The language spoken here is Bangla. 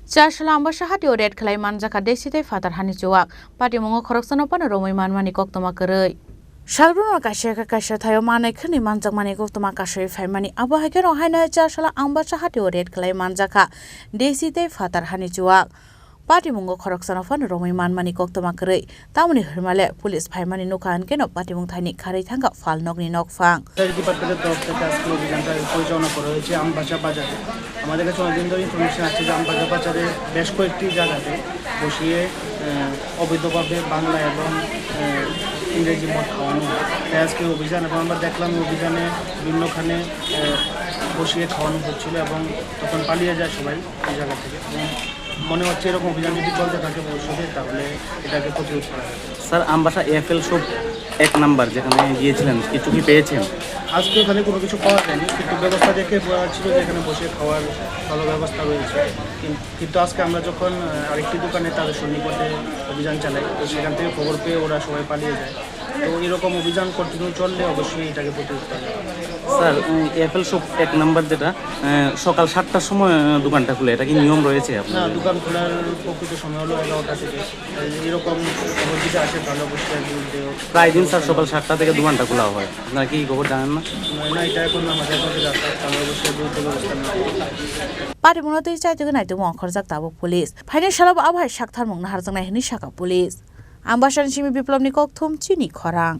Chasalo Ambassa Hatio Khlaiwi Manjakha Deshi tei Phatar Hani Chuwak Patimungo khoroksano phano romwi manmani koktwma kwrwi Salbruno kaisa thayo manai khani manjakmani koktwma kasai phaimani abo haikeno haina Chasalo Ambassa Hatio Khlaiwi Manjakha Deshi tei Phatar Hani Chuwak Patimungo khoroksano phano romwi manmani koktwma kwrwi tamoni hirmale police phaimani nukha hankeno Patimung thaini kharei thanga falnokni nokfang ডিপার্টমেন্টের তরফ থেকে আজকে অভিযানটা পরিচালনা করা হয়েছে আমবাসা বাজারে। আমাদের কাছে অনেকদিন ধরে ইনফরমেশন আছে যে আমবাসা বাজারে বেশ কয়েকটি জায়গাতে বসিয়ে অবৈধভাবে বাংলা এবং ইংরেজি মদ খাওয়ানো হয়। তাই আজকে অভিযান এবং আমরা দেখলাম অভিযানে বিভিন্নখানে বসিয়ে খাওয়ানো হচ্ছিল এবং তখন পালিয়ে যায় সবাই এই জায়গা থেকে। মনে হচ্ছে এরকম অভিযান যদি চলতে থাকে ভবিষ্যতে তাহলে এটাকে প্রতিরোধ করা যাবে। স্যার আমবাসা এফএল সব 1 নাম্বার যেখানে গিয়েছিলেন কিছু কি পেয়েছেন? আজকে ওখানে কোনো কিছু পাওয়া যায়নি, কিন্তু ব্যবস্থা দেখে বোঝা যাচ্ছিল যে এখানে বসে খাওয়ার ভালো ব্যবস্থা রয়েছে। কিন্তু আজকে আমরা যখন আরেকটি দোকানে তাদের সন্নিকটে অভিযান চালাই তো সেখান থেকে খবর পেয়ে ওরা সবাই পালিয়ে যায়। তো এরকম অভিযান কন্টিনিউ চললে অবশ্যই এটাকে প্রতিরোধ করা যাবে। স্যার এফএল সব 1 নাম্বার যেটা সকাল 7টার সময় দোকানটা খুলে, এটা কি নিয়ম রয়েছে আপনার? না, দোকান খোলার প্রকৃত সময় হলো 11টা থেকে। এরকম খবর যদি আসে তাহলে অবশ্যই বিরুদ্ধে প্রায় দিন স্যার সকাল 7টা থেকে দোকানটা খোলা হয়, আপনারা কি খবর জানেন না? না, এটা এখন আমাদের কাছে আসে তাহলে অবশ্যই বিরুদ্ধে ব্যবস্থা নেওয়া হবে। Patimungo tei chaitego naitemo khorjak tabo police phaine salabo abhai sakthar mungna harjaknai hini saka police Ambassa Chini biplobni kokthum Chini Khorang